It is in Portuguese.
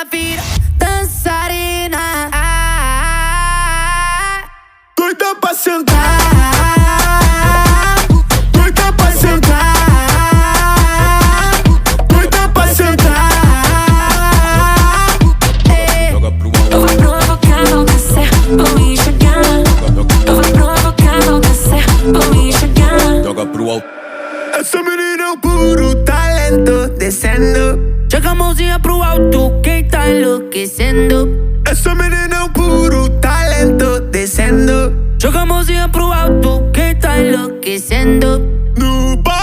ela vira dançarina. Doida pra sentar, doida pra sentar, doida pra sentar. Eu vou provocar, vou descer, vou enxergar. Eu vou provocar, vou descer, vou enxergar. Joga pro alto. Essa menina é um puro talento, descendo. Joga a mãozinha pro alto, quem tá enlouquecendo. Essa menina é um puro talento, descendo. Joga a mãozinha pro alto, quem tá enlouquecendo. No bar